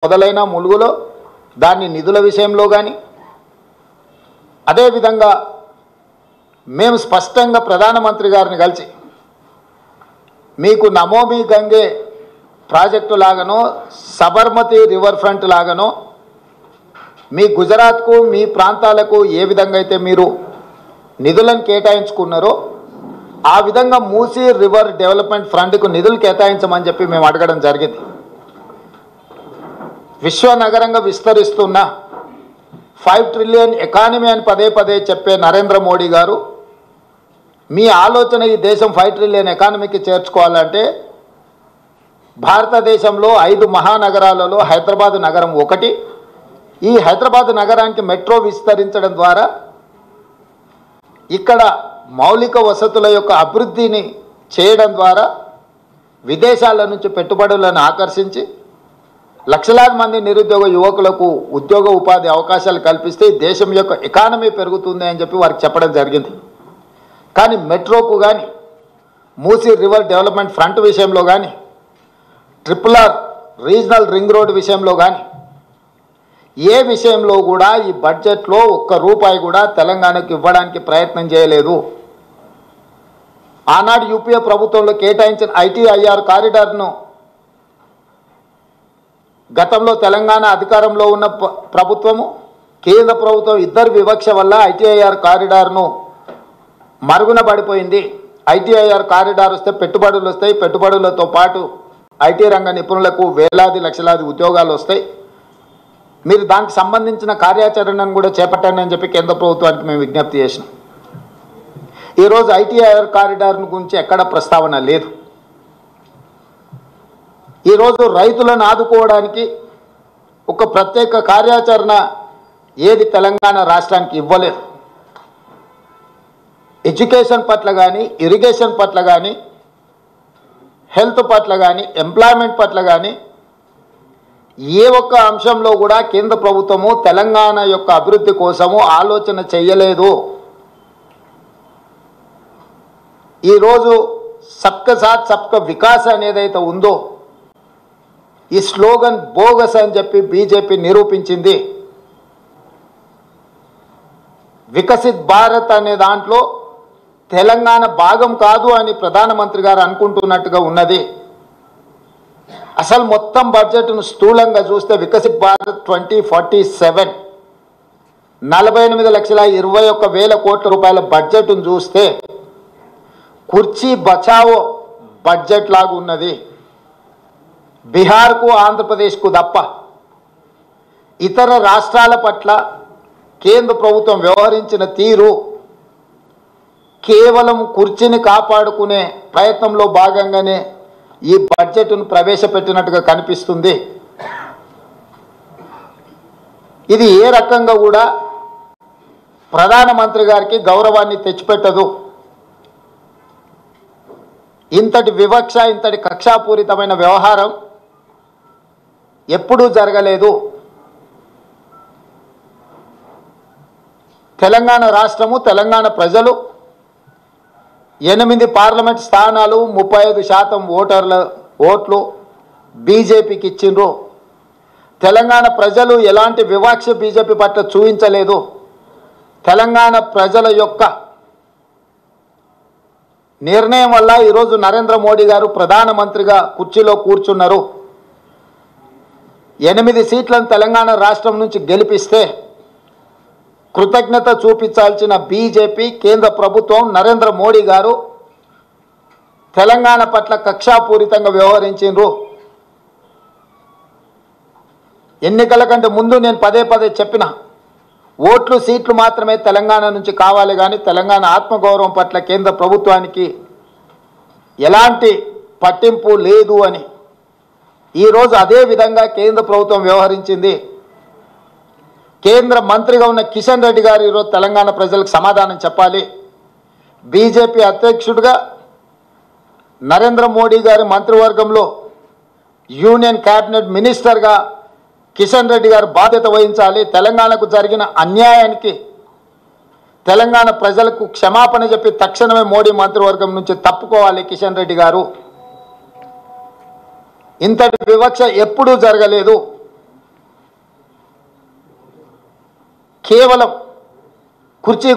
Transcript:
మొదలైన ములుగులో దాని నిధుల విషయంలో కానీ అదేవిధంగా మేము స్పష్టంగా ప్రధానమంత్రి గారిని కలిసి మీకు నమోమి గంగే ప్రాజెక్టు లాగానో సబర్మతి రివర్ ఫ్రంట్ లాగానో మీ గుజరాత్కు మీ ప్రాంతాలకు ఏ విధంగా అయితే మీరు నిధులను కేటాయించుకున్నారో ఆ విధంగా మూసీ రివర్ డెవలప్మెంట్ ఫండ్కు నిధులు కేటాయించమని చెప్పి మేము అడగడం జరిగింది. విశ్వనగరంగా విస్తరిస్తున్న 5 ట్రిలియన్ ఎకానమీ అని పదే పదే చెప్పే నరేంద్ర మోడీ గారు మీ ఆలోచన ఈ దేశం 5 ట్రిలియన్ ఎకానమీకి చేర్చుకోవాలంటే భారతదేశంలో 5 మహానగరాలలో హైదరాబాద్ నగరం ఒకటి. ఈ హైదరాబాద్ నగరానికి మెట్రో విస్తరించడం ద్వారా ఇక్కడ మౌలిక వసతుల యొక్క అభివృద్ధిని చేయడం ద్వారా విదేశాల నుంచి పెట్టుబడులను ఆకర్షించి లక్షలాది మంది నిరుద్యోగ యువకులకు ఉద్యోగ ఉపాధి అవకాశాలు కల్పిస్తే దేశం యొక్క ఎకానమీ పెరుగుతుంది అని చెప్పి వారికి చెప్పడం జరిగింది. కానీ మెట్రోకు కానీ మూసీ రివర్ డెవలప్మెంట్ ఫ్రంట్ విషయంలో కానీ RRR రీజనల్ రింగ్ రోడ్ విషయంలో కానీ ఏ విషయంలో కూడా ఈ బడ్జెట్లో ఒక్క రూపాయి కూడా తెలంగాణకు ఇవ్వడానికి ప్రయత్నం చేయలేదు. ఆనాడు యూపీఏ ప్రభుత్వంలో కేటాయించిన ITIR కారిడార్ను గతంలో తెలంగాణ అధికారంలో ఉన్న ప్రభుత్వము కేంద్ర ప్రభుత్వం ఇద్దరు వివక్ష వల్ల ITIR కారిడార్ను మరుగున పడిపోయింది. ITIR కారిడార్ వస్తే పెట్టుబడులు వస్తాయి, పెట్టుబడులతో పాటు IT రంగ నిపుణులకు వేలాది లక్షలాది ఉద్యోగాలు వస్తాయి. మీరు దానికి సంబంధించిన కార్యాచరణను కూడా చేపట్టండి అని చెప్పి కేంద్ర ప్రభుత్వానికి మేము విజ్ఞప్తి చేసినాం. ఈరోజు ITIR కారిడార్ను గురించి ఎక్కడ ప్రస్తావన లేదు. ఈరోజు రైతులను ఆదుకోవడానికి ఒక ప్రత్యేక కార్యాచరణ ఏది తెలంగాణ రాష్ట్రానికి ఇవ్వలేదు. ఎడ్యుకేషన్ పట్ల కానీ, ఇరిగేషన్ పట్ల కానీ, హెల్త్ పట్ల కానీ, ఎంప్లాయ్మెంట్ పట్ల కానీ ఏ ఒక్క అంశంలో కూడా కేంద్ర ప్రభుత్వము తెలంగాణ యొక్క అభివృద్ధి కోసము ఆలోచన చేయలేదు. ఈరోజు సబ్కా సాత్ సబ్కా వికాస్ అనేదైతే ఉందో ఈ స్లోగన్ బోగస్ అని చెప్పి బీజేపీ నిరూపించింది. వికసిత్ భారత్ అనే దాంట్లో తెలంగాణ భాగం కాదు అని ప్రధానమంత్రి గారు అనుకుంటున్నట్టుగా ఉన్నది. అసలు మొత్తం బడ్జెట్ను స్థూలంగా చూస్తే వికసిత్ భారత్ 2047 48,21,000 కోట్ల రూపాయల బడ్జెట్ను చూస్తే కుర్చీ బచావో బడ్జెట్ లాగా ఉన్నది. బీహార్కు ఆంధ్రప్రదేశ్కు తప్ప ఇతర రాష్ట్రాల పట్ల కేంద్ర ప్రభుత్వం వ్యవహరించిన తీరు కేవలం కుర్చీని కాపాడుకునే ప్రయత్నంలో భాగంగానే ఈ బడ్జెట్ను ప్రవేశపెట్టినట్టుగా కనిపిస్తుంది. ఇది ఏ రకంగా కూడా ప్రధానమంత్రి గారికి గౌరవాన్ని తెచ్చిపెట్టదు. ఇంతటి వివక్ష, ఇంతటి కక్షాపూరితమైన వ్యవహారం ఎప్పుడూ జరగలేదు. తెలంగాణ రాష్ట్రము, తెలంగాణ ప్రజలు 8 పార్లమెంట్ స్థానాలు 35% ఓట్లు బీజేపీకి ఇచ్చిండ్రు. తెలంగాణ ప్రజలు ఎలాంటి వివక్ష బీజేపీ పట్ల చూపించలేదు. తెలంగాణ ప్రజల యొక్క నిర్ణయం వల్ల ఈరోజు నరేంద్ర మోడీ గారు ప్రధానమంత్రిగా కుర్చీలో కూర్చున్నారు. 8 సీట్లను తెలంగాణ రాష్ట్రం నుంచి గెలిపిస్తే కృతజ్ఞత చూపించాల్సిన బీజేపీ కేంద్ర ప్రభుత్వం నరేంద్ర మోడీ గారు తెలంగాణ పట్ల కక్షాపూరితంగా వ్యవహరించారు. ఎన్నికల కంటే ముందు నేను పదే పదే చెప్పిన ఓట్లు సీట్లు మాత్రమే తెలంగాణ నుంచి కావాలి, కానీ తెలంగాణ ఆత్మగౌరవం పట్ల కేంద్ర ప్రభుత్వానికి ఎలాంటి పట్టింపు లేదు అని. ఈరోజు అదే విధంగా కేంద్ర ప్రభుత్వం వ్యవహరించింది. కేంద్ర మంత్రిగా ఉన్న కిషన్ రెడ్డి గారు ఈరోజు తెలంగాణ ప్రజలకు సమాధానం చెప్పాలి. బీజేపీ అధ్యక్షుడిగా నరేంద్ర మోడీ గారి మంత్రివర్గంలో యూనియన్ క్యాబినెట్ మినిస్టర్గా కిషన్ రెడ్డి గారు బాధ్యత వహించాలి. తెలంగాణకు జరిగిన అన్యాయానికి తెలంగాణ ప్రజలకు క్షమాపణ చెప్పి తక్షణమే మోడీ మంత్రివర్గం నుంచి తప్పుకోవాలి కిషన్ రెడ్డి గారు. ఇంతటి వివక్ష ఎప్పుడూ జరగలేదు. కేవలం కుర్చీ